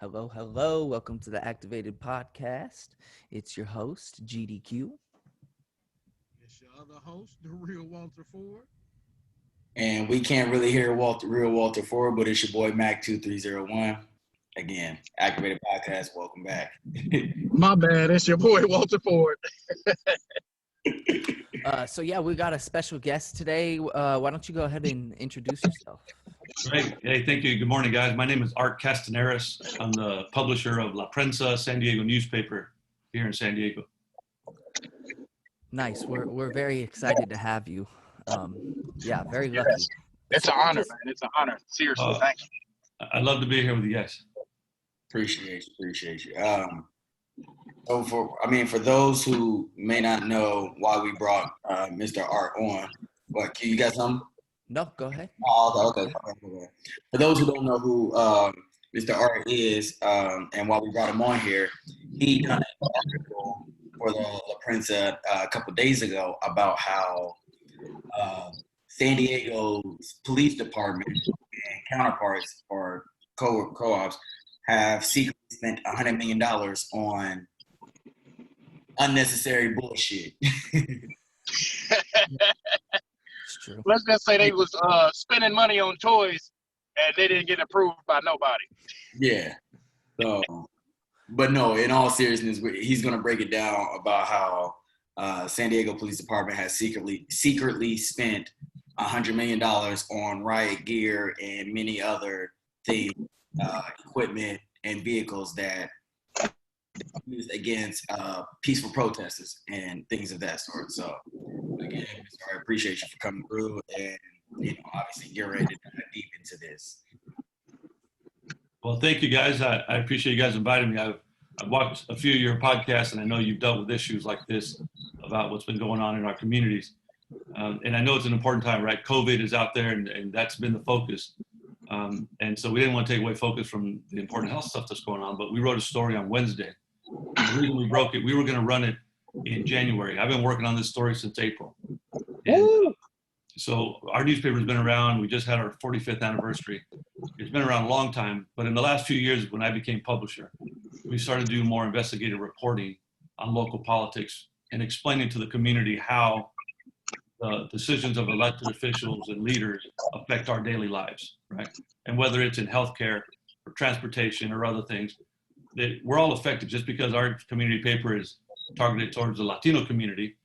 Hello, hello. Welcome to the Activated Podcast. It's your host, GDQ. It's your other host, the real Walter Ford. And we can't really hear real Walter Ford, but it's your boy Mac2301. Again, Activated Podcast. Welcome back. My bad, it's your boy Walter Ford. We got a special guest today. Why don't you go ahead and introduce yourself? Great. Hey, thank you. Good morning, guys. My name is Art Castañares. I'm the publisher of La Prensa, San Diego newspaper here in San Diego. Nice. We're very excited to have you. Very lucky. It's an honor, man. It's an honor. Seriously, thank you. I'd love to be here with you guys. Appreciate you. For those who may not know why we brought Mr. Art on, can you got something? No, go ahead. Oh, okay. For those who don't know who Mr. Art is and why we brought him on here, he done an article for the Prensa a couple days ago about how San Diego's police department and counterparts or co-ops have secretly spent $100 million on unnecessary bullshit. True. Let's just say they was spending money on toys and they didn't get approved by nobody. Yeah. So, but no, in all seriousness, he's going to break it down about how San Diego Police Department has secretly spent $100 million on riot gear and many other things, equipment and vehicles that used against peaceful protesters and things of that sort. So, again, I appreciate you for coming through and, obviously get ready to dive deep into this. Well, thank you, guys. I appreciate you guys inviting me. I've watched a few of your podcasts, and I know you've dealt with issues like this about what's been going on in our communities. And I know it's an important time, right? COVID is out there, and that's been the focus. And so we didn't want to take away focus from the important health stuff that's going on, but we wrote a story on Wednesday. The reason we broke it, we were going to run it in January. I've been working on this story since April. And so our newspaper's been around. We just had our 45th anniversary. It's been around a long time, but in the last few years when I became publisher, we started to do more investigative reporting on local politics and explaining to the community how the decisions of elected officials and leaders affect our daily lives, right? And whether it's in healthcare or transportation or other things, that we're all affected. Just because our community paper is targeted towards the Latino community,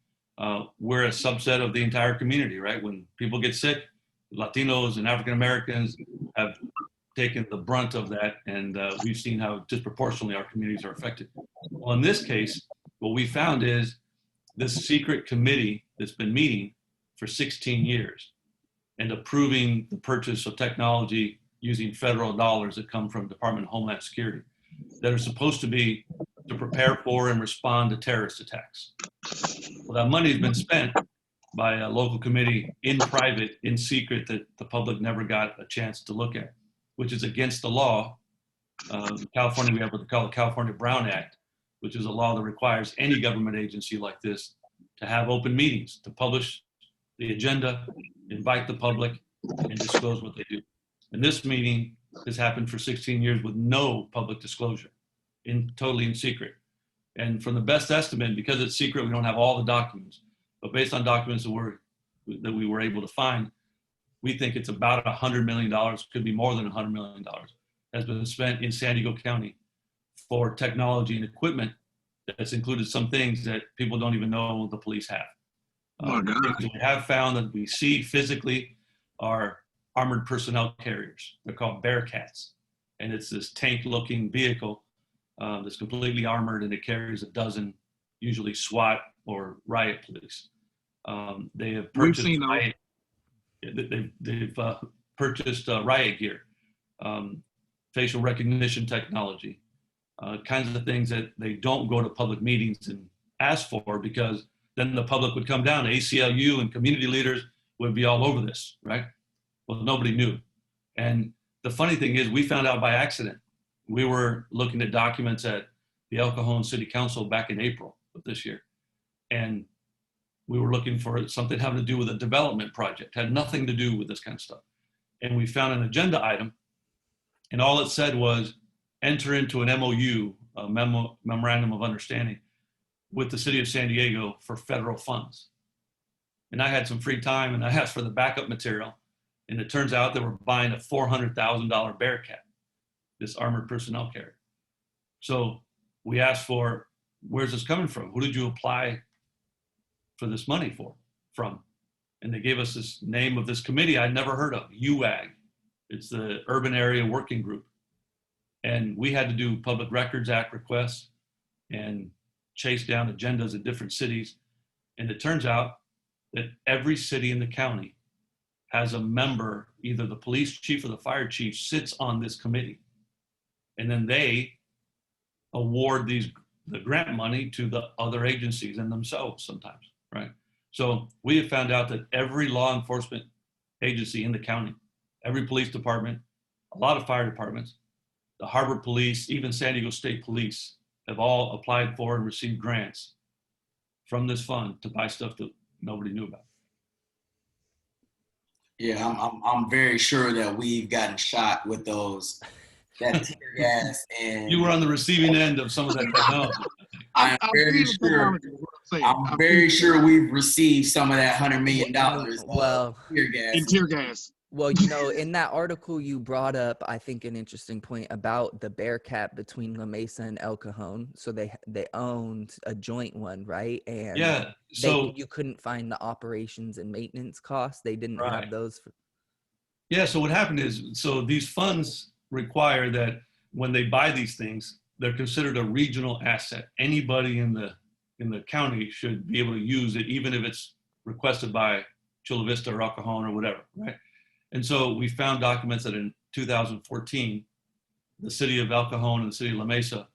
we're a subset of the entire community, right? When people get sick, Latinos and African Americans have taken the brunt of that, and we've seen how disproportionately our communities are affected. Well, in this case, what we found is this secret committee that's been meeting for 16 years and approving the purchase of technology using federal dollars that come from Department of Homeland Security that are supposed to be to prepare for and respond to terrorist attacks. Well, that money has been spent by a local committee in private, in secret, that the public never got a chance to look at, which is against the law. In California, we have what they call the California Brown Act, which is a law that requires any government agency like this to have open meetings, to publish the agenda, invite the public, and disclose what they do. And this meeting has happened for 16 years with no public disclosure, totally in secret. And from the best estimate, because it's secret, we don't have all the documents, but based on documents that we were able to find, we think it's about $100 million, could be more than $100 million, has been spent in San Diego County for technology and equipment that's included some things that people don't even know the police have. Things that we have found that we see physically are armored personnel carriers. They're called Bearcats. And it's this tank-looking vehicle that's completely armored, and it carries a dozen, usually SWAT or riot police. They have purchased purchased riot gear, facial recognition technology, kinds of things that they don't go to public meetings and ask for, because then the public would come down, ACLU and community leaders would be all over this, right? Well, nobody knew. And the funny thing is, we found out by accident. We were looking at documents at the El Cajon City Council back in April of this year. And we were looking for something having to do with a development project, had nothing to do with this kind of stuff. And we found an agenda item, and all it said was enter into an MOU, a memorandum of understanding, with the city of San Diego for federal funds. And I had some free time, and I asked for the backup material, and it turns out they were buying a $400,000 Bearcat, this armored personnel carrier. So we asked for, where's this coming from? Who did you apply for this money from? And they gave us this name of this committee I'd never heard of, UAWG. It's the Urban Area Working Group. And we had to do Public Records Act requests and chase down agendas in different cities. And it turns out that every city in the county has a member, either the police chief or the fire chief sits on this committee. And then they award the grant money to the other agencies and themselves sometimes, right? So we have found out that every law enforcement agency in the county, every police department, a lot of fire departments, the Harbor Police, even San Diego State Police, have all applied for and received grants from this fund to buy stuff that nobody knew about. Yeah, I'm very sure that we've gotten shot with that tear gas, and You were on the receiving end of some of that technology. I'm very sure we've received some of that $100 million Well, tear gas. In tear gas. Well, in that article you brought up, I think, an interesting point about the Bearcat between La Mesa and El Cajon. So they owned a joint one, right? And Yeah, so you couldn't find the operations and maintenance costs. They didn't Right. have those. yeah, so what happened is, so these funds require that when they buy these things, they're considered a regional asset. Anybody in the county should be able to use it, even if it's requested by Chula Vista or El Cajon or whatever, right? And so we found documents that in 2014, the city of El Cajon and the city of La Mesa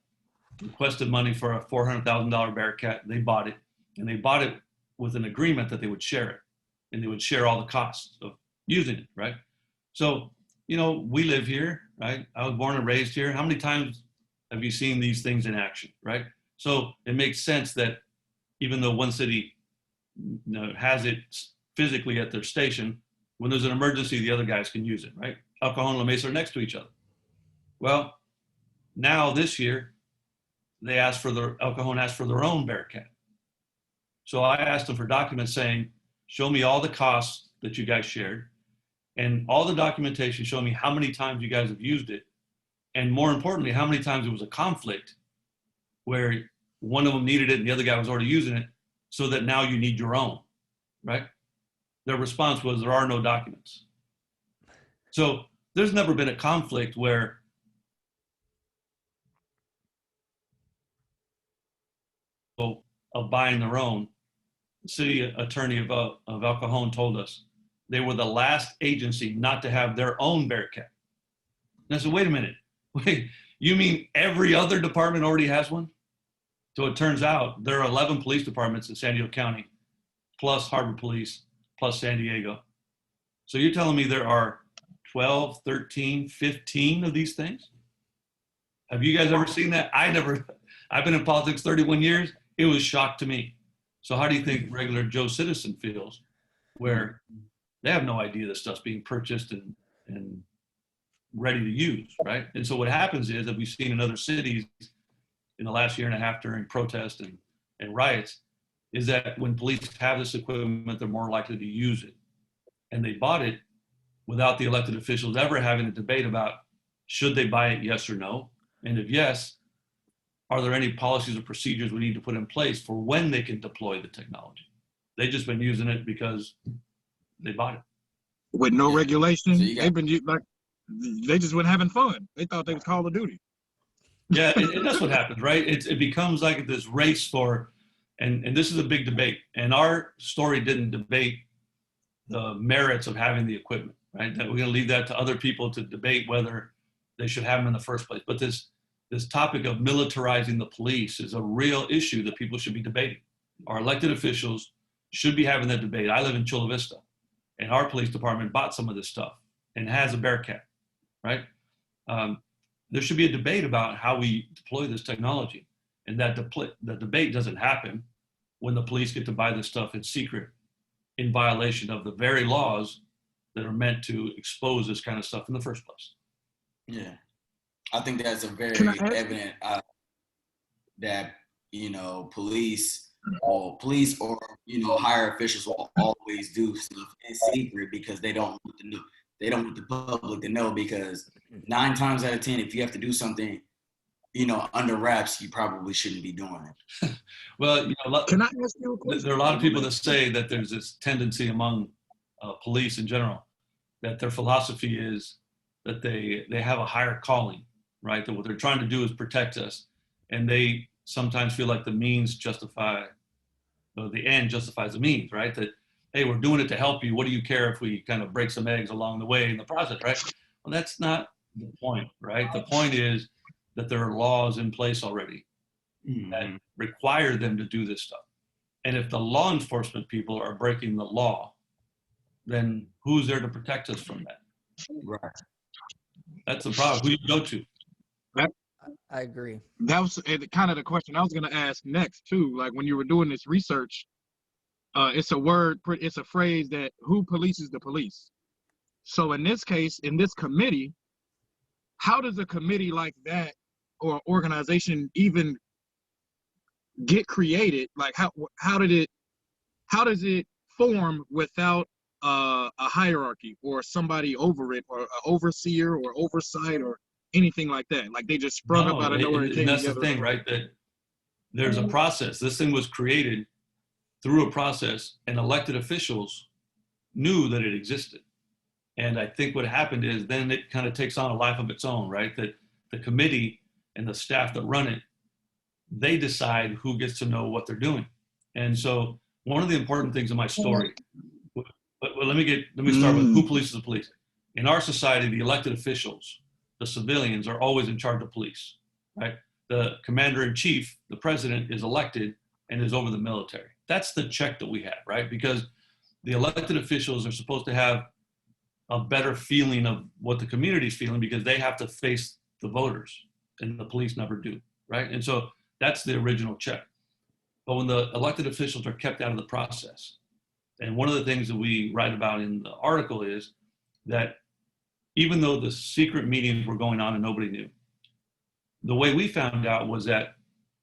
requested money for a $400,000 Bearcat. They bought it, and they bought it with an agreement that they would share it, and they would share all the costs of using it, right? So, we live here, right? I was born and raised here. How many times have you seen these things in action, right? So it makes sense that even though one city has it physically at their station, when there's an emergency, the other guys can use it, right? El Cajon and La Mesa are next to each other. Well, now this year, El Cajon asked for their own Bearcat. So I asked them for documents saying, show me all the costs that you guys shared, and all the documentation showing me how many times you guys have used it, and more importantly, how many times it was a conflict where one of them needed it and the other guy was already using it, so that now you need your own, right? Their response was, there are no documents. So there's never been a conflict where of buying their own. The city attorney of El Cajon told us they were the last agency not to have their own Bearcat. And I said, wait a minute, you mean every other department already has one? So it turns out there are 11 police departments in San Diego County, plus Harbor Police, plus San Diego. So you're telling me there are 12, 13, 15 of these things? Have you guys ever seen that? I've been in politics 31 years. It was shock to me. So how do you think regular Joe citizen feels, where they have no idea this stuff's being purchased and ready to use, right? And so what happens is that we've seen in other cities in the last year and a half during protests and riots, is that when police have this equipment, they're more likely to use it. And they bought it without the elected officials ever having a debate about, should they buy it, yes or no? And if yes, are there any policies or procedures we need to put in place for when they can deploy the technology? They've just been using it because they bought it. With no regulation, So they just went having fun. They thought they was Call of Duty. Yeah, and that's what happens, right? It becomes like this race for, and this is a big debate. And our story didn't debate the merits of having the equipment, right? That we're going to leave that to other people to debate whether they should have them in the first place. But this topic of militarizing the police is a real issue that people should be debating. Our elected officials should be having that debate. I live in Chula Vista, and our police department bought some of this stuff and has a Bearcat, right? There should be a debate about how we deploy this technology, and that the debate doesn't happen when the police get to buy this stuff in secret in violation of the very laws that are meant to expose this kind of stuff in the first place. Yeah. I think that's a very Can I ask? evident that, police or higher officials will always do stuff in secret because they don't want the public to know, because 9 times out of 10, if you have to do something, under wraps, you probably shouldn't be doing it. Well, Can I ask you a question? there are a lot of people that say that there's this tendency among police in general that their philosophy is that they have a higher calling, right? That what they're trying to do is protect us, and they sometimes feel like the means justify, or the end justifies the means, right? That, hey, we're doing it to help you. What do you care if we kind of break some eggs along the way in the process, right? Well, that's not the point, right? The point is that there are laws in place already that require them to do this stuff. And if the law enforcement people are breaking the law, then who's there to protect us from that? Right. That's the problem. Who you go to? I agree. That was kind of the question I was going to ask next too. Like when you were doing this research, it's a phrase that who polices the police. So in this case, in this committee, how does a committee like that or organization even get created? Like how does it form without a hierarchy or somebody over it, or an overseer or oversight or anything like that? Like they just sprung up out of nowhere and came that's together. the thing, right? That there's a process. This thing was created through a process, and elected officials knew that it existed. And I think what happened is then it kind of takes on a life of its own, right? That the committee and the staff that run it, they decide who gets to know what they're doing. And so one of the important things in my story, but let me start with who polices the police. In our society, the elected officials, the civilians, are always in charge of police, right? The commander-in-chief, the president, is elected and is over the military. That's the check that we have, right? Because the elected officials are supposed to have a better feeling of what the community's feeling, because they have to face the voters, and the police never do, right? And so that's the original check. But when the elected officials are kept out of the process, and one of the things that we write about in the article is that even though the secret meetings were going on and nobody knew, the way we found out was that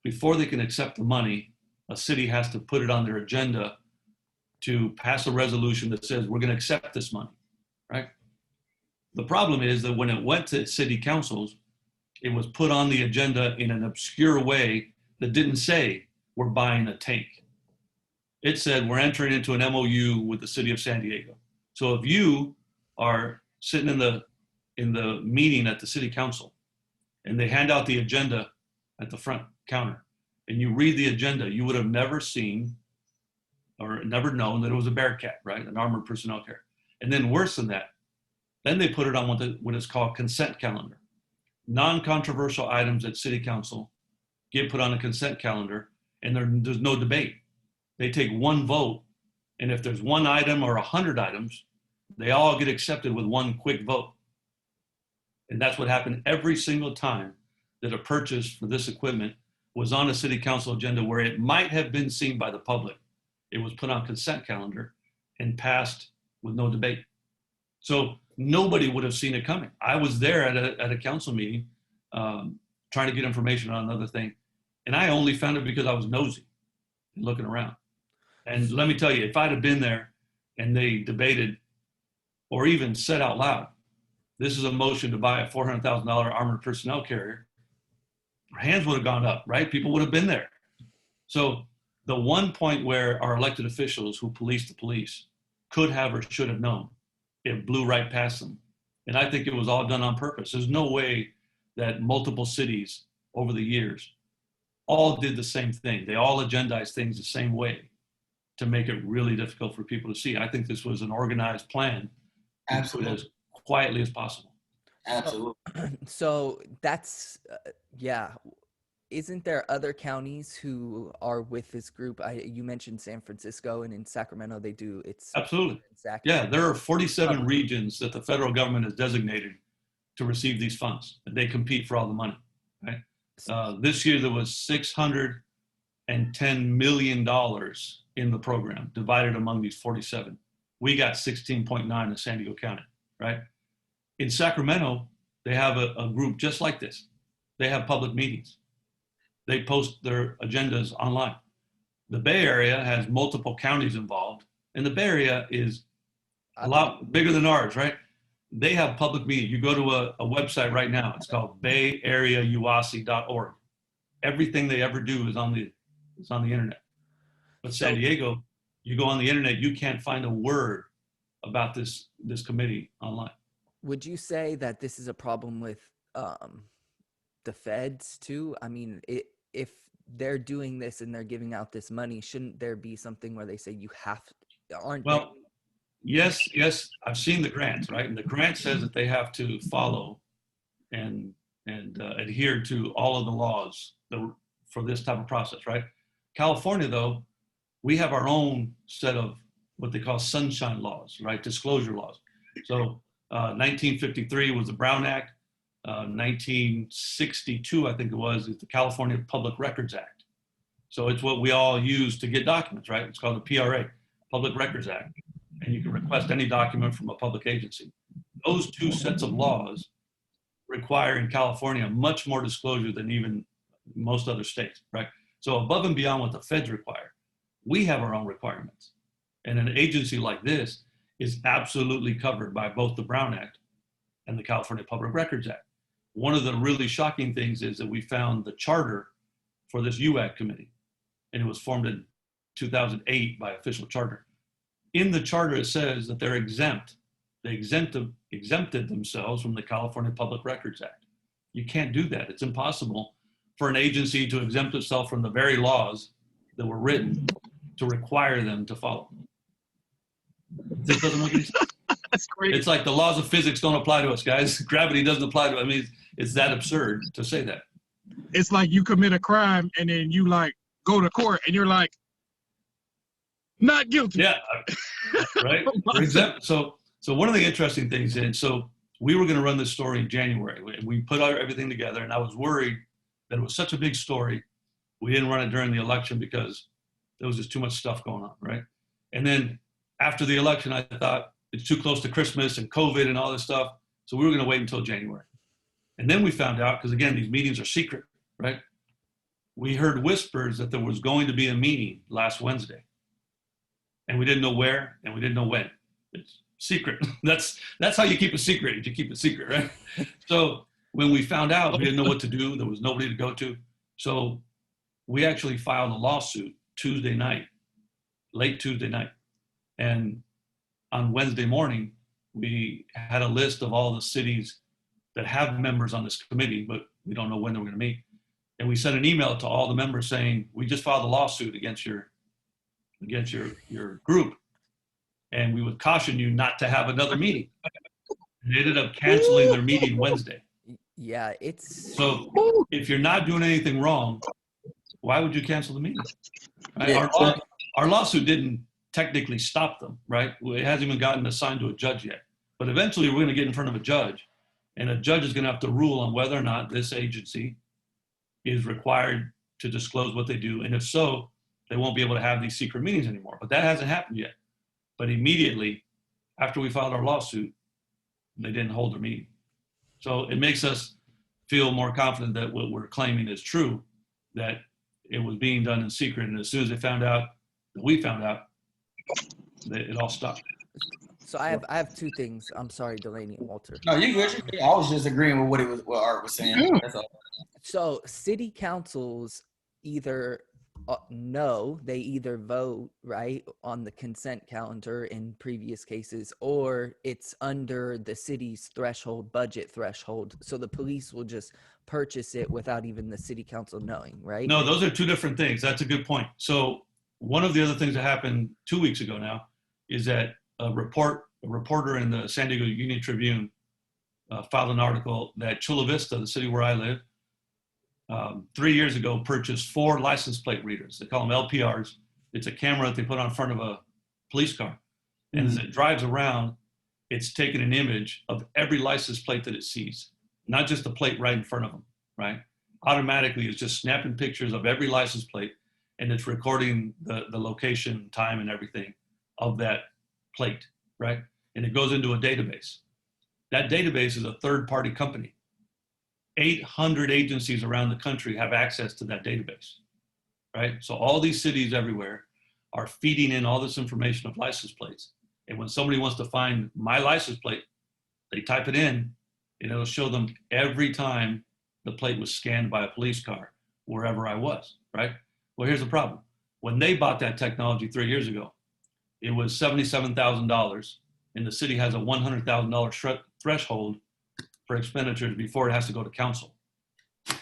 before they can accept the money, a city has to put it on their agenda to pass a resolution that says we're going to accept this money, right? The problem is that when it went to city councils, it was put on the agenda in an obscure way that didn't say we're buying a tank. It said we're entering into an MOU with the city of San Diego. So if you are sitting in the meeting at the city council and they hand out the agenda at the front counter and you read the agenda, you would have never seen or never known that it was a Bearcat, right? An armored personnel carrier. And then worse than that, then they put it on what is called consent calendar. Non-controversial items at city council get put on a consent calendar, and there's no debate. They take one vote, and if there's one item or 100 items, they all get accepted with one quick vote. And that's what happened every single time that a purchase for this equipment was on a city council agenda where it might have been seen by the public. It was put on consent calendar and passed with no debate. So nobody would have seen it coming. I was there at a council meeting trying to get information on another thing, and I only found it because I was nosy and looking around. And let me tell you, if I'd have been there and they debated or even said out loud, this is a motion to buy a $400,000 armored personnel carrier, hands would have gone up, right? People would have been there. So the one point where our elected officials who police the police could have or should have known, it blew right past them. And I think it was all done on purpose. There's no way that multiple cities over the years all did the same thing. They all agendized things the same way to make it really difficult for people to see. I think this was an organized plan. Absolutely. As quietly as possible. Absolutely. So that's, yeah. Isn't there other counties who are with this group? You mentioned San Francisco, and in Sacramento they do. It's absolutely. Yeah, there are 47 regions that the federal government has designated to receive these funds. They compete for all the money. Right? This year there was $610 million in the program divided among these 47. We got 16.9 in San Diego County. Right? In Sacramento, they have a group just like this. They have public meetings. They post their agendas online. The Bay Area has multiple counties involved, and the Bay Area is a lot bigger than ours, right? They have public meetings. You go to a website right now. It's called bayareauwasi.org. Everything they ever do is on the internet. But San Diego, you go on the internet, you can't find a word about this committee online. Would you say that this is a problem with the feds too? I mean, if they're doing this and they're giving out this money, shouldn't there be something where they say you have to, aren't well, Yes, I've seen the grant, right? And the grant says that they have to follow and adhere to all of the laws for this type of process, right? California, though, we have our own set of what they call sunshine laws, right? Disclosure laws. So 1953 was the Brown Act. 1962, I think it was, is the California Public Records Act. So it's what we all use to get documents, right? It's called the PRA, Public Records Act. And you can request any document from a public agency. Those two sets of laws require in California much more disclosure than even most other states, right? So above and beyond what the feds require, we have our own requirements. And an agency like this is absolutely covered by both the Brown Act and the California Public Records Act. One of the really shocking things is that we found the charter for this UAWG committee, and it was formed in 2008 by official charter. In the charter, it says that they're exempt. They exempted themselves from the California Public Records Act. You can't do that. It's impossible for an agency to exempt itself from the very laws that were written to require them to follow. This doesn't make any sense. That's great. It's like the laws of physics don't apply to us, guys. Gravity doesn't apply to us. I mean, it's that absurd to say that. It's like you commit a crime and then you like go to court and you're like, not guilty. Yeah, right. So one of the interesting things is, so we were going to run this story in January. We put everything together, and I was worried that it was such a big story. We didn't run it during the election because there was just too much stuff going on, right? And then after the election, I thought it's too close to Christmas and COVID and all this stuff, so we were going to wait until January. And then we found out, because again, these meetings are secret, right? We heard whispers that there was going to be a meeting last Wednesday. And we didn't know where, and we didn't know when. It's secret. That's how you keep a secret. You keep it secret, right? So when we found out, we didn't know what to do. There was nobody to go to. So we actually filed a lawsuit Tuesday night, late Tuesday night. And on Wednesday morning, we had a list of all the cities that have members on this committee, but we don't know when they're going to meet. And we sent an email to all the members saying, we just filed a lawsuit against your group, and we would caution you not to have another meeting. They ended up canceling their meeting Wednesday. Yeah, it's so if you're not doing anything wrong, why would you cancel the meeting? Right? Yeah. Our lawsuit didn't technically stop them, right? It hasn't even gotten assigned to a judge yet, but eventually we're going to get in front of a judge, and a judge is going to have to rule on whether or not this agency is required to disclose what they do, and if so, they won't be able to have these secret meetings anymore. But that hasn't happened yet. But immediately after we filed our lawsuit, they didn't hold their meeting. So it makes us feel more confident that what we're claiming is true, that it was being done in secret. And as soon as they found out, that we found out, that it all stopped. So I have two things. I'm sorry, Delaney and Walter. No, you good. I was just agreeing with what Art was saying. Yeah. That's all. So city councils either they either vote right on the consent calendar in previous cases, or it's under the city's budget threshold. So the police will just purchase it without even the city council knowing, right? No, those are two different things. That's a good point. So one of the other things that happened 2 weeks ago now is that a reporter in the San Diego Union Tribune filed an article that Chula Vista, the city where I live, 3 years ago purchased 4 license plate readers. They call them LPRs. It's a camera that they put on front of a police car. And as it drives around, it's taking an image of every license plate that it sees, not just the plate right in front of them, right? Automatically, it's just snapping pictures of every license plate, and it's recording the location, time, and everything of that plate, right? And it goes into a database. That database is a third-party company. 800 agencies around the country have access to that database, right? So all these cities everywhere are feeding in all this information of license plates. And when somebody wants to find my license plate, they type it in and it'll show them every time the plate was scanned by a police car, wherever I was, right? Well, here's the problem. When they bought that technology 3 years ago, it was $77,000, and the city has a $100,000 threshold for expenditures before it has to go to council.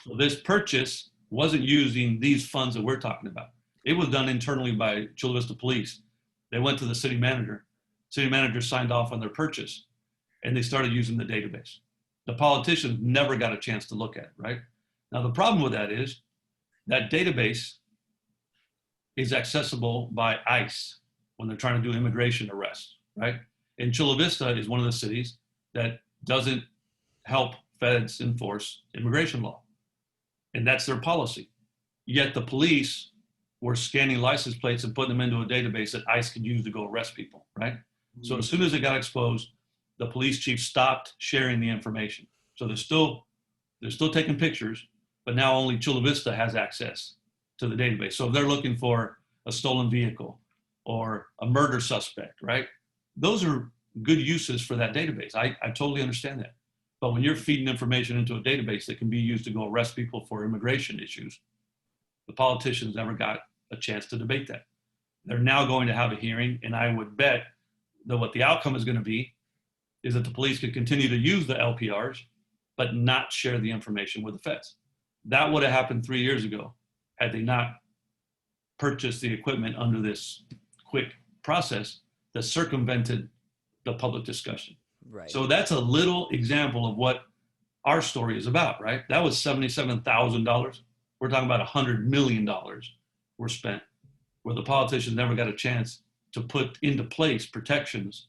So this purchase wasn't using these funds that we're talking about. It was done internally by Chula Vista Police. They went to the city manager. City manager signed off on their purchase, and they started using the database. The politicians never got a chance to look at it, right? Now, the problem with that is that database is accessible by ICE when they're trying to do immigration arrests, right? And Chula Vista is one of the cities that doesn't help feds enforce immigration law. And that's their policy. Yet the police were scanning license plates and putting them into a database that ICE could use to go arrest people, right? Mm-hmm. So as soon as it got exposed, the police chief stopped sharing the information. So they're still taking pictures, but now only Chula Vista has access to the database. So if they're looking for a stolen vehicle or a murder suspect, right? Those are good uses for that database. I totally understand that. But when you're feeding information into a database that can be used to go arrest people for immigration issues, the politicians never got a chance to debate that. They're now going to have a hearing, and I would bet that what the outcome is going to be is that the police could continue to use the LPRs, but not share the information with the feds. That would have happened 3 years ago had they not purchased the equipment under this quick process that circumvented the public discussion. Right. So that's a little example of what our story is about, right? That was $77,000. We're talking about $100 million were spent where the politicians never got a chance to put into place protections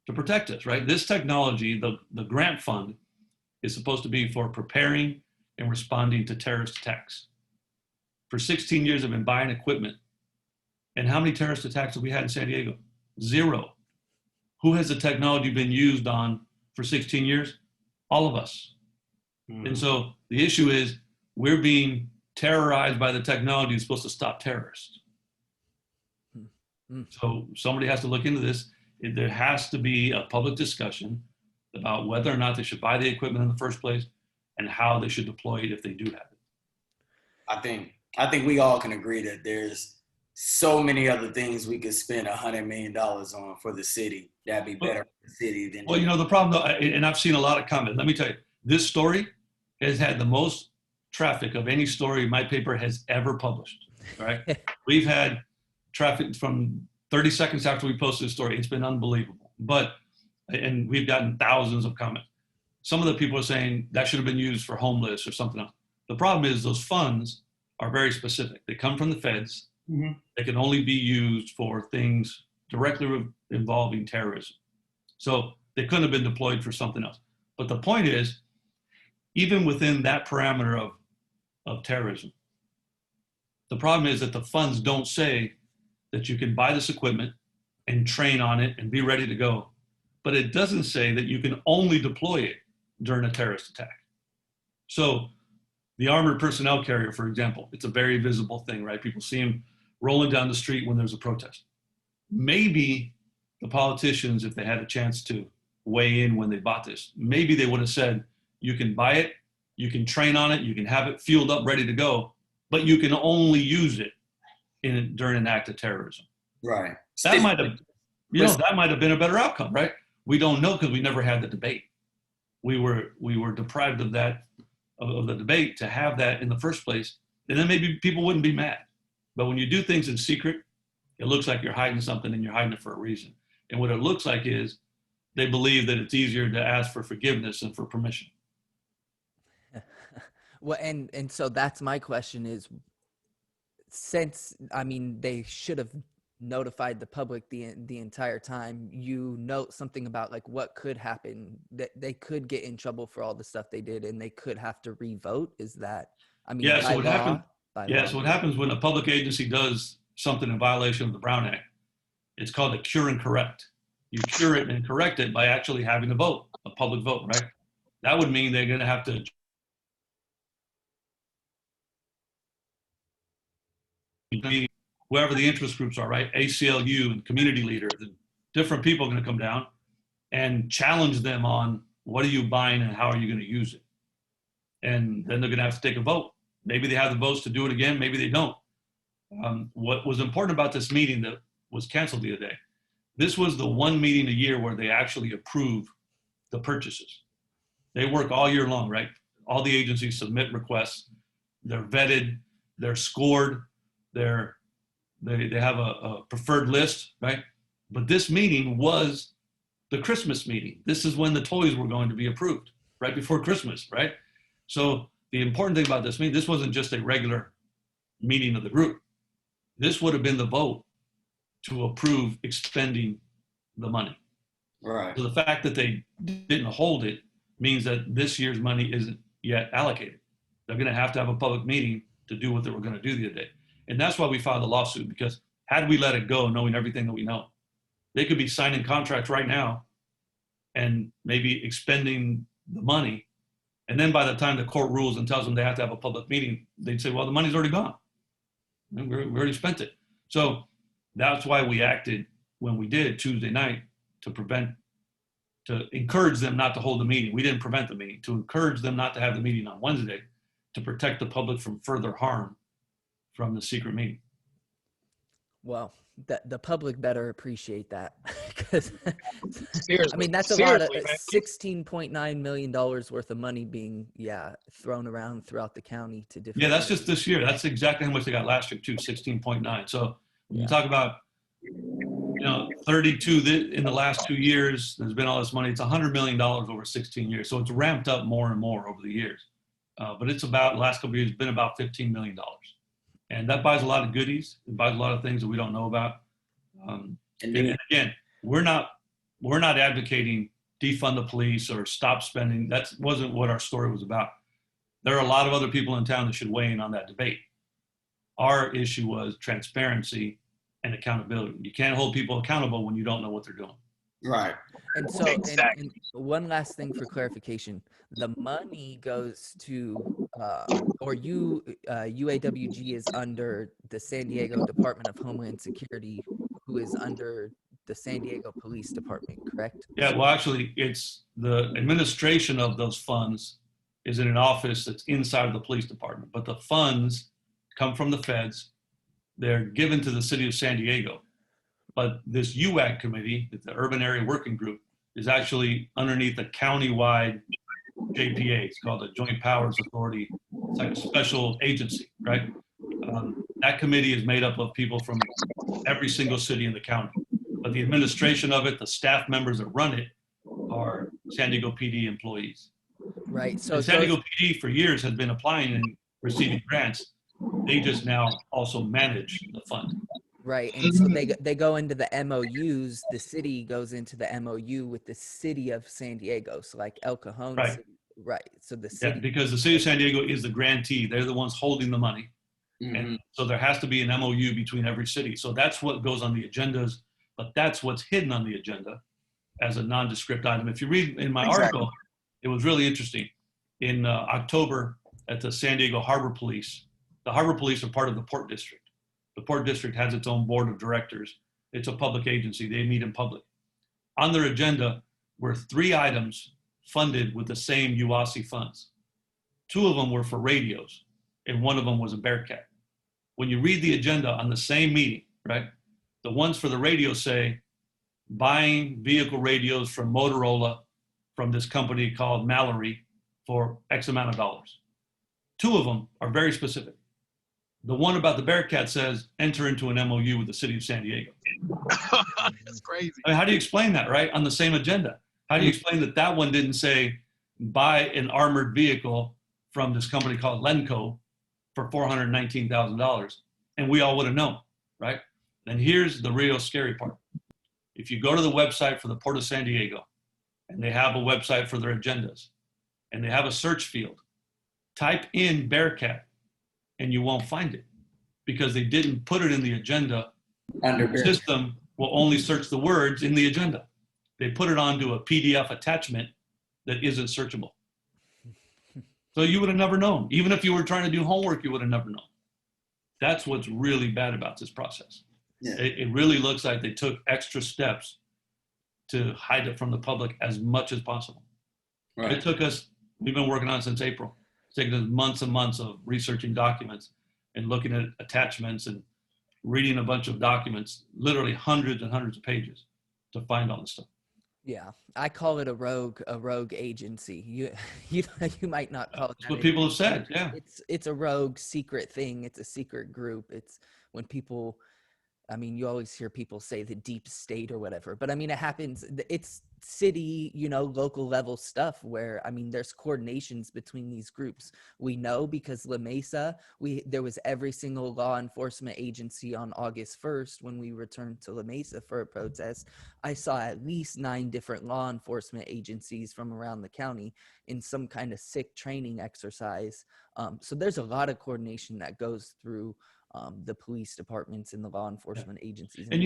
to protect us, right? This technology, the grant fund, is supposed to be for preparing and responding to terrorist attacks. For 16 years, I've been buying equipment. And how many terrorist attacks have we had in San Diego? 0. Who has the technology been used on for 16 years? All of us. Mm. And so the issue is we're being terrorized by the technology that's supposed to stop terrorists. Mm. So somebody has to look into this. There has to be a public discussion about whether or not they should buy the equipment in the first place and how they should deploy it if they do have it. I think we all can agree that there's so many other things we could spend $100 million on for the city. That'd be better for the city than. Well, you know, the problem though, and I've seen a lot of comments. Let me tell you, this story has had the most traffic of any story my paper has ever published. All right. We've had traffic from 30 seconds after we posted the story. It's been unbelievable. And we've gotten thousands of comments. Some of the people are saying that should have been used for homeless or something else. The problem is those funds are very specific. They come from the feds. Mm-hmm. They can only be used for things directly involving terrorism. So they couldn't have been deployed for something else. But the point is, even within that parameter of terrorism, the problem is that the funds don't say that you can buy this equipment and train on it and be ready to go. But it doesn't say that you can only deploy it during a terrorist attack. So the armored personnel carrier, for example, it's a very visible thing, right? People see them rolling down the street when there's a protest. Maybe the politicians, if they had a chance to weigh in when they bought this, maybe they would have said, you can buy it, you can train on it, you can have it fueled up, ready to go, but you can only use it during an act of terrorism. Right. That might have been a better outcome, right? We don't know because we never had the debate. We were deprived of that, of the debate to have that in the first place, and then maybe people wouldn't be mad. But when you do things in secret, it looks like you're hiding something and you're hiding it for a reason. And what it looks like is they believe that it's easier to ask for forgiveness than for permission. Well, and so that's my question is, since, I mean, they should have notified the public the entire time, you note something about like what could happen, that they could get in trouble for all the stuff they did and they could have to re-vote. Is that, I mean, so what happens when a public agency does something in violation of the Brown Act, it's called a cure and correct. You cure it and correct it by actually having a vote, a public vote, right? That would mean they're going to have to whoever the interest groups are, right? ACLU and community leader, the different people are going to come down and challenge them on what are you buying and how are you going to use it? And then they're going to have to take a vote. Maybe they have the votes to do it again. Maybe they don't. What was important about this meeting that was canceled the other day, this was the one meeting a year where they actually approve the purchases. They work all year long, right? All the agencies submit requests. They're vetted. They're scored. They have a preferred list, right? But this meeting was the Christmas meeting. This is when the toys were going to be approved, right before Christmas, right? So the important thing about this meeting, this wasn't just a regular meeting of the group. This would have been the vote to approve expending the money. Right. So the fact that they didn't hold it means that this year's money isn't yet allocated. They're going to have a public meeting to do what they were going to do the other day. And that's why we filed the lawsuit, because had we let it go, knowing everything that we know, they could be signing contracts right now and maybe expending the money. And then by the time the court rules and tells them they have to have a public meeting, they'd say, well, the money's already gone. We already spent it. So that's why we acted when we did Tuesday night to encourage them not to hold the meeting. We didn't prevent the meeting, to encourage them not to have the meeting on Wednesday, to protect the public from further harm from the secret meeting. Well, the public better appreciate that, because Seriously, I mean that's a lot of man. $16.9 million worth of money being thrown around throughout the county to different. Yeah, that's just this year. That's exactly how much they got last year too, 16.9. So when you talk about 32 in the last 2 years, there's been all this money. It's $100 million over 16 years. So it's ramped up more and more over the years. But it's about, the last couple of years, been about $15 million. And that buys a lot of goodies. It buys a lot of things that we don't know about. And again, we're not advocating defund the police or stop spending. That wasn't what our story was about. There are a lot of other people in town that should weigh in on that debate. Our issue was transparency and accountability. You can't hold people accountable when you don't know what they're doing. Right. And so, Exactly. and one last thing for clarification: the money goes to, UAWG is under the San Diego Department of Homeland Security, who is under the San Diego Police Department, correct? Yeah, well, actually, it's the administration of those funds is in an office that's inside of the police department, but the funds come from the feds. They're given to the city of San Diego. But this UAWG committee, the Urban Area Working Group, is actually underneath a county-wide JPA. It's called the Joint Powers Authority. It's like a special agency, right? That committee is made up of people from every single city in the county. But the administration of it, the staff members that run it, are San Diego PD employees. Right. So And San Diego PD for years has been applying and receiving grants. They just now also manage the fund. right, and so they go into the MOUs. The city goes into the MOU with the city of San Diego. So like El Cajon, Right. City, right? So the Yeah, city. because the city of San Diego is the grantee. They're the ones holding the money. And so there has to be an MOU between every city. So that's what goes on the agendas, but that's what's hidden on the agenda as a nondescript item. If you read in my article, it was really interesting. In October at the San Diego Harbor Police, the Harbor Police are part of the Port District. The Port District has its own board of directors. It's a public agency. They meet in public. On their agenda were 3 items funded with the same UAWG funds. 2 of them were for radios, and 1 of them was a Bearcat. When you read the agenda on the same meeting, right, the ones for the radio say buying vehicle radios from Motorola from this company called Mallory for X amount of dollars. 2 of them are very specific. The one about the Bearcat says enter into an MOU with the city of San Diego. That's crazy. I mean, how do you explain that, right? On the same agenda. How do you explain that that one didn't say buy an armored vehicle from this company called Lenco for $419,000, and we all would have known, right? And here's the real scary part. If you go to the website for the Port of San Diego, and they have a website for their agendas, and they have a search field, type in Bearcat, and you won't find it because they didn't put it in the agenda. The system will only search the words in the agenda. They put it onto a PDF attachment that isn't searchable. So you would have never known. Even if you were trying to do homework, you would have never known. That's what's really bad about this process. Yeah. It really looks like they took extra steps to hide it from the public as much as possible. Right. It took us, we've been working on it since April. It's taken us months and months of researching documents and looking at attachments and reading a bunch of documents, literally hundreds and hundreds of pages to find all this stuff. Yeah, I call it a rogue agency. You might not call it That's that. what people have said. Yeah. It's a rogue secret thing. It's a secret group. It's when people, I mean, you always hear people say the deep state or whatever, but I mean, it happens. It's city, local level stuff where, I mean, there's coordinations between these groups. We know because La Mesa, there was every single law enforcement agency on August 1st when we returned to La Mesa for a protest. I saw at least 9 different law enforcement agencies from around the county in some kind of sick training exercise. So there's a lot of coordination that goes through the police departments and the law enforcement agencies. And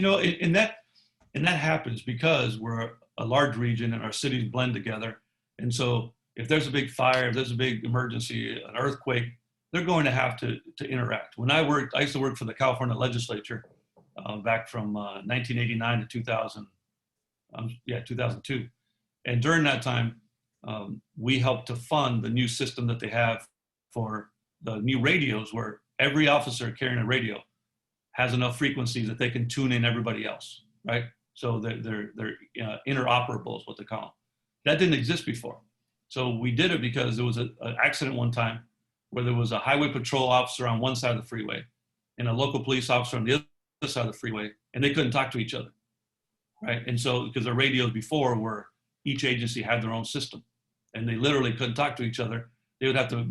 and that happens because we're a large region and our cities blend together. And so if there's a big fire, if there's a big emergency, an earthquake, they're going to have to interact. When I used to work for the California legislature back from 1989 to 2002. And during that time, we helped to fund the new system that they have for the new radios, where every officer carrying a radio has enough frequencies that they can tune in everybody else, right? So they're interoperable is what they call them. That didn't exist before. So we did it because there was an accident one time where there was a highway patrol officer on one side of the freeway and a local police officer on the other side of the freeway, and they couldn't talk to each other, right? And so, because the radios before were, each agency had their own system, and they literally couldn't talk to each other. They would have to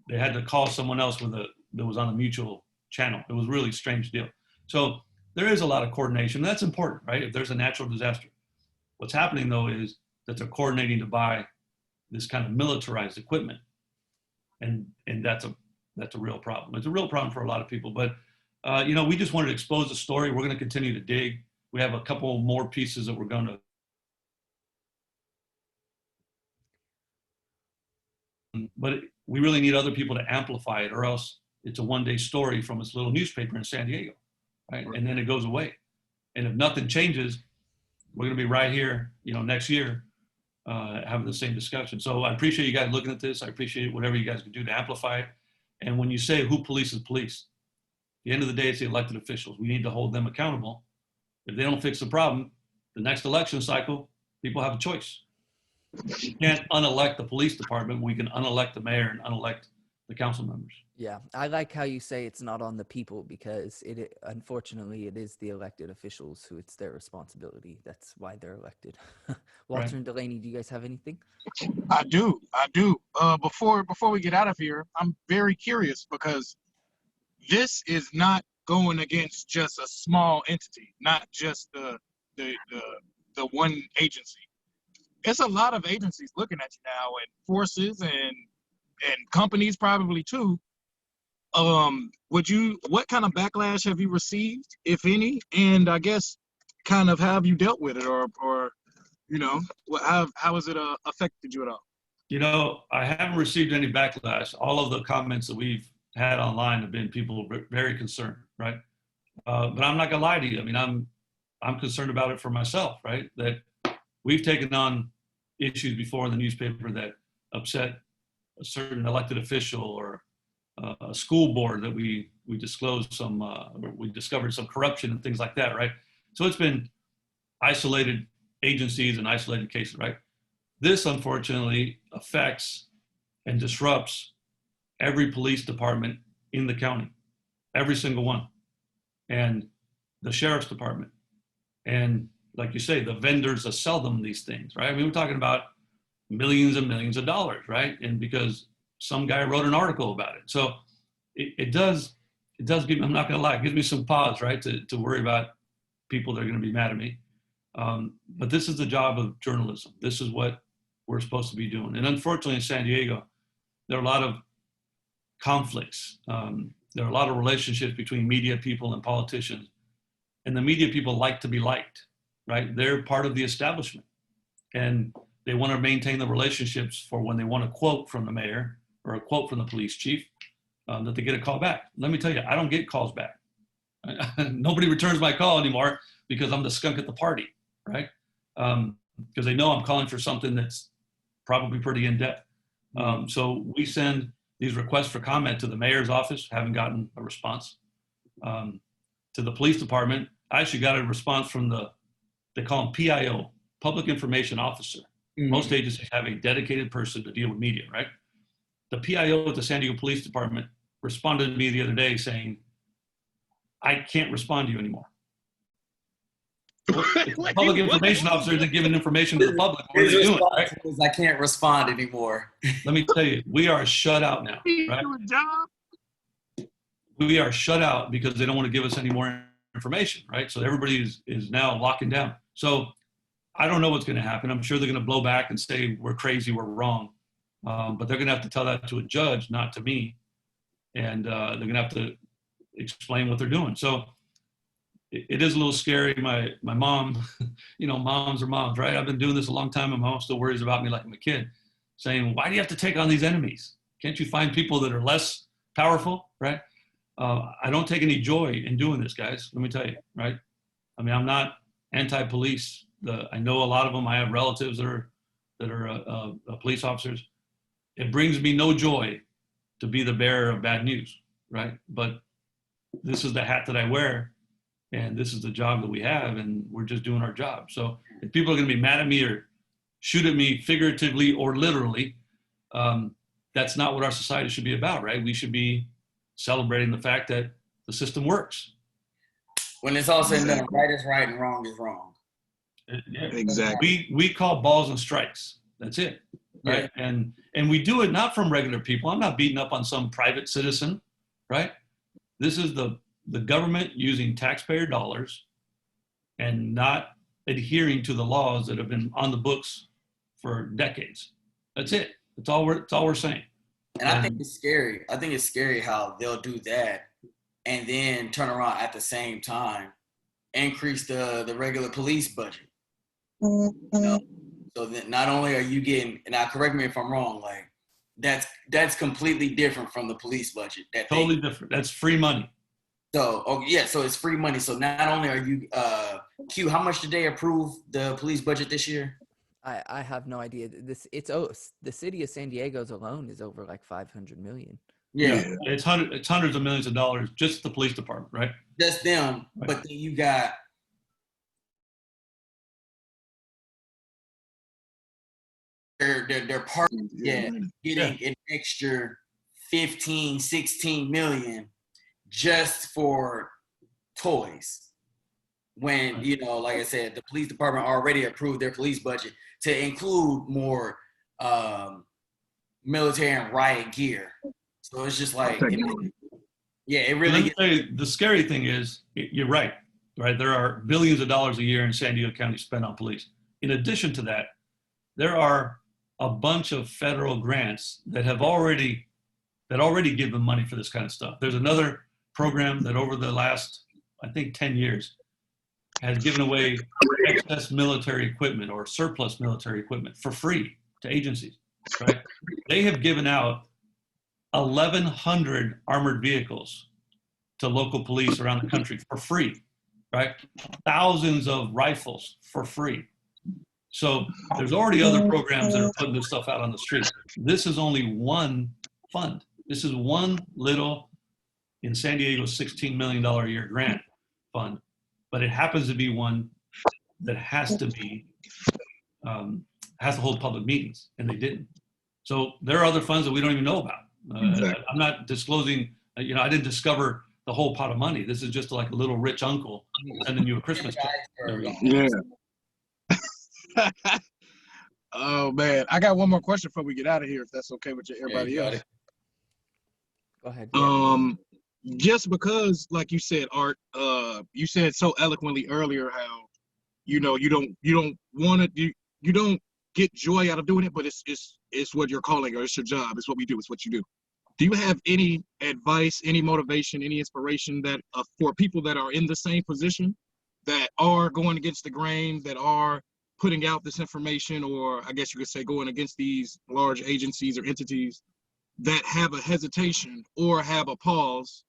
they had to call someone else that was on a mutual channel. It was a really strange deal. So there is a lot of coordination. That's important, right? If there's a natural disaster. What's happening though is that they're coordinating to buy this kind of militarized equipment. And that's a real problem. It's a real problem for a lot of people, but we just wanted to expose the story. We're going to continue to dig. We have a couple more pieces that we're going to. But we really need other people to amplify it, or else it's a one-day story from this little newspaper in San Diego, right? And then it goes away. And if nothing changes, we're going to be right here, next year, having the same discussion. So I appreciate you guys looking at this. I appreciate whatever you guys can do to amplify it. And when you say who polices police, at the end of the day, it's the elected officials. We need to hold them accountable. If they don't fix the problem, the next election cycle, people have a choice. You can't unelect the police department. We can unelect the mayor and unelect the council members. Yeah, I like how you say it's not on the people, because unfortunately it is the elected officials who it's their responsibility. That's why they're elected. Walter and Delaney, do you guys have anything? I do. Before we get out of here, I'm very curious, because this is not going against just a small entity, not just the one agency. It's a lot of agencies looking at you now, and forces and companies probably too. What kind of backlash have you received, if any? And I guess kind of how have you dealt with it, or how has it affected you at all? I haven't received any backlash. All of the comments that we've had online have been people very concerned, right? But I'm not gonna lie to you. I mean, I'm concerned about it for myself, right? That we've taken on issues before in the newspaper that upset a certain elected official or a school board, that we disclosed we discovered some corruption and things like that, right? So it's been isolated agencies and isolated cases, right? This unfortunately affects and disrupts every police department in the county, every single one, and the sheriff's department. And like you say, the vendors that sell them these things, right? I mean, we're talking about millions and millions of dollars, right? And because some guy wrote an article about it. So it does give me, I'm not gonna lie, it gives me some pause, right? To worry about people that are gonna be mad at me. But this is the job of journalism. This is what we're supposed to be doing. And unfortunately in San Diego, there are a lot of conflicts. There are a lot of relationships between media people and politicians. And the media people like to be liked, right? They're part of the establishment. And they want to maintain the relationships for when they want a quote from the mayor or a quote from the police chief. that they get a call back. Let me tell you, I don't get calls back. Nobody returns my call anymore because I'm the skunk at the party, right? Because they know I'm calling for something that's probably pretty in-depth. So we send these requests for comment to the mayor's office, haven't gotten a response. To the police department, I actually got a response from they call him PIO, Public Information Officer. Most agencies have a dedicated person to deal with media, right? The PIO at the San Diego Police Department responded to me the other day saying, I can't respond to you anymore. The public information officer isn't giving information to the public. What are they doing, right? I can't respond anymore. Let me tell you, we are shut out now, right? We are shut out because they don't want to give us any more information, right? So everybody is now locking down. So I don't know what's going to happen. I'm sure they're going to blow back and say we're crazy, we're wrong. But they're going to have to tell that to a judge, not to me. And they're going to have to explain what they're doing. So it is a little scary. My mom, moms are moms, right? I've been doing this a long time, and my mom still worries about me like I'm a kid, saying, why do you have to take on these enemies? Can't you find people that are less powerful, right? I don't take any joy in doing this, guys. Let me tell you, right? I mean, I'm not anti-police. I know a lot of them. I have relatives that are police officers. It brings me no joy to be the bearer of bad news, right? But this is the hat that I wear, and this is the job that we have, and we're just doing our job. So if people are going to be mad at me or shoot at me figuratively or literally, that's not what our society should be about, right? We should be celebrating the fact that the system works. When it's all said and done, right is right and wrong is wrong. Yeah. Exactly. We call balls and strikes. That's it, right? Yeah. And we do it not from regular people. I'm not beating up on some private citizen, right? This is the government using taxpayer dollars and not adhering to the laws that have been on the books for decades. That's it. That's all we're saying. And I think it's scary. I think it's scary how they'll do that and then turn around at the same time, increase the regular police budget. So that not only are you getting, and now correct me if I'm wrong, like that's completely different from the police budget. Totally different. That's free money. So so it's free money. So not only are you Q, how much did they approve the police budget this year? I have no idea. The city of San Diego's alone is over like 500 million. Yeah. It's hundreds of millions of dollars, just the police department, right? Just them. Right. But then you got their partners getting an extra 15, 16 million just for toys. When, like I said, the police department already approved their police budget to include more military and riot gear. So it's just like, it really. The scary thing is, you're right? There are billions of dollars a year in San Diego County spent on police. In addition to that, there are a bunch of federal grants that already give them money for this kind of stuff. There's another program that over the last, I think, 10 years has given away excess military equipment or surplus military equipment for free to agencies, right? They have given out 1,100 armored vehicles to local police around the country for free, right? Thousands of rifles for free. So there's already other programs that are putting this stuff out on the street. This is only one fund. This is one little, in San Diego's $16 million a year grant fund, but it happens to be one that has to hold public meetings, and they didn't. So there are other funds that we don't even know about. Exactly. I'm not disclosing, I didn't discover the whole pot of money. This is just like a little rich uncle sending you a Christmas card. Yeah. Oh man, I got one more question before we get out of here, if that's okay with everybody else. Go ahead. Just because, like you said, Art, you said so eloquently earlier how, you don't get joy out of doing it, but it's what you're calling, or it's your job. It's what we do. It's what you do. Do you have any advice, any motivation, any inspiration that for people that are in the same position, that are going against the grain, that are putting out this information, or I guess you could say going against these large agencies or entities, that have a hesitation or have a pause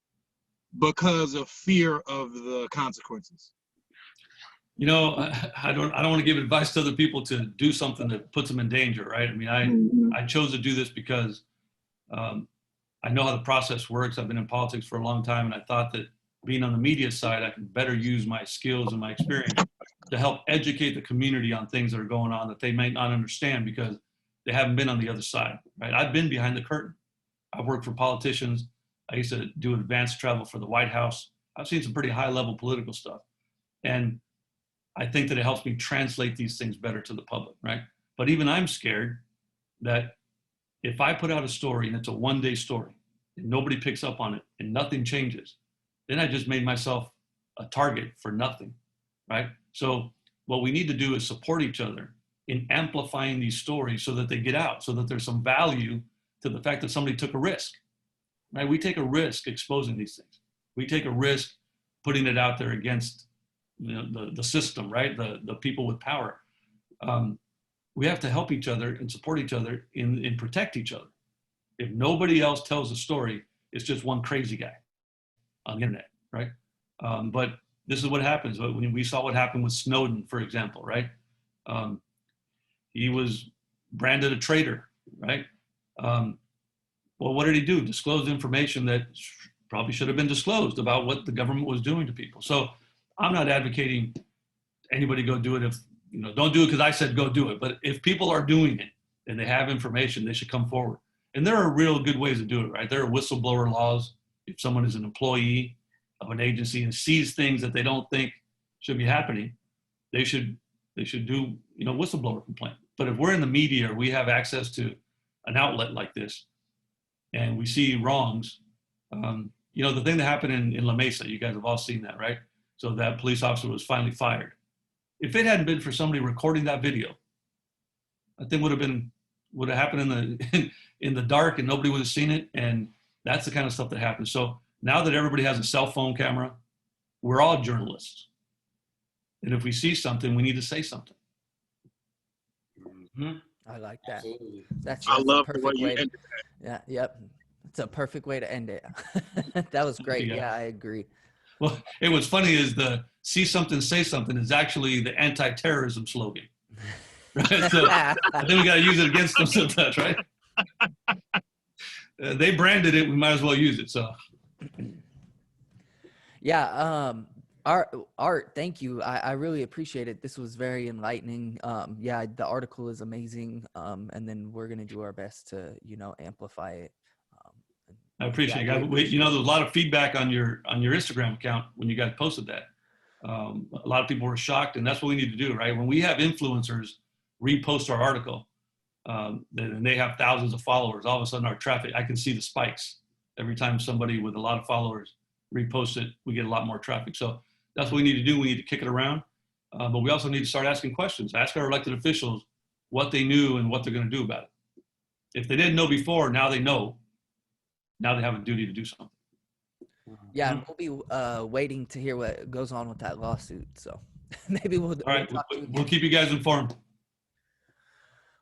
because of fear of the consequences? You know, I don't want to give advice to other people to do something that puts them in danger, right? I mean, I chose to do this because I know how the process works. I've been in politics for a long time, and I thought that being on the media side, I could better use my skills and my experience to help educate the community on things that are going on that they might not understand because they haven't been on the other side, right? I've been behind the curtain. I've worked for politicians. I used to do advanced travel for the White House. I've seen some pretty high-level political stuff. And I think that it helps me translate these things better to the public, right? But even I'm scared that if I put out a story and it's a one-day story and nobody picks up on it and nothing changes, then I just made myself a target for nothing, right? So what we need to do is support each other in amplifying these stories so that they get out, so that there's some value to the fact that somebody took a risk, right? We take a risk exposing these things. We take a risk putting it out there against the system, right? The people with power. We have to help each other and support each other and protect each other. If nobody else tells a story, it's just one crazy guy on the internet, right? But this is what happens. When we saw what happened with Snowden, for example, right? He was branded a traitor, right? Well, what did he do? Disclose information that probably should have been disclosed about what the government was doing to people. So I'm not advocating anybody go do it if, don't do it because I said go do it. But if people are doing it and they have information, they should come forward. And there are real good ways to do it, right? There are whistleblower laws. If someone is an employee of an agency and sees things that they don't think should be happening, they should do, whistleblower complaint. But if we're in the media or we have access to an outlet like this and we see wrongs, the thing that happened in La Mesa, you guys have all seen that, right? So that police officer was finally fired. If it hadn't been for somebody recording that video, I think would have happened in the dark and nobody would have seen it. And that's the kind of stuff that happens. So now that everybody has a cell phone camera, we're all journalists. And if we see something, we need to say something. Mm-hmm. I like that. Absolutely. That's I love a the way perfect you way to, ended yeah, yep. It's a perfect way to end it. That was great. Yeah. Yeah, I agree. Well, what's funny is the see something, say something is actually the anti-terrorism slogan. Right? So I think we got to use it against them sometimes, right? They branded it. We might as well use it. So. Yeah. Art, thank you. I really appreciate it. This was very enlightening. Yeah, the article is amazing. And then we're going to do our best to, amplify it. I appreciate yeah, it. There was a lot of feedback on your Instagram account when you guys posted that. A lot of people were shocked, and that's what we need to do, right? When we have influencers repost our article, and they have thousands of followers, all of a sudden our traffic, I can see the spikes. Every time somebody with a lot of followers reposts it, we get a lot more traffic. So that's what we need to do. We need to kick it around. But we also need to start asking questions. Ask our elected officials what they knew and what they're going to do about it. If they didn't know before, now they know. Now they have a duty to do something. Yeah, and we'll be waiting to hear what goes on with that lawsuit. So maybe we'll. All right, we'll keep you guys informed.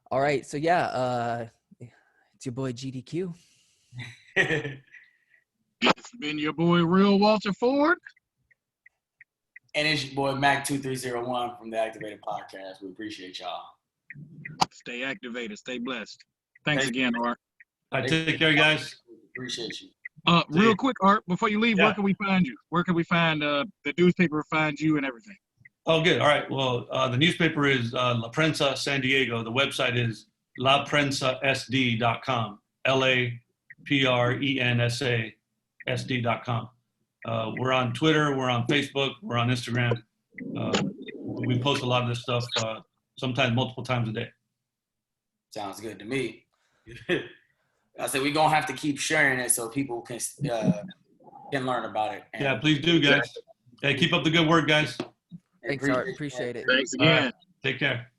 All right, so yeah, it's your boy GDQ. It's been your boy, Real Walter Ford. And it's your boy, Mac2301 from the Activated Podcast. We appreciate y'all. Stay activated. Stay blessed. Thanks again, Art. All right, take care, guys. Appreciate you. Real quick, Art, before you leave, Yeah. Where can we find you? Where can we find the newspaper, find you and everything? Oh, good. All right. Well, the newspaper is La Prensa San Diego. The website is laprensasd.com. LAPRENSASD.com. We're on Twitter. We're on Facebook. We're on Instagram. We post a lot of this stuff, sometimes multiple times a day. Sounds good to me. I said we're gonna have to keep sharing it so people can learn about it. Yeah, please do, guys. Hey, keep up the good work, guys. Thanks, Art. Appreciate it. Thanks again. Take care.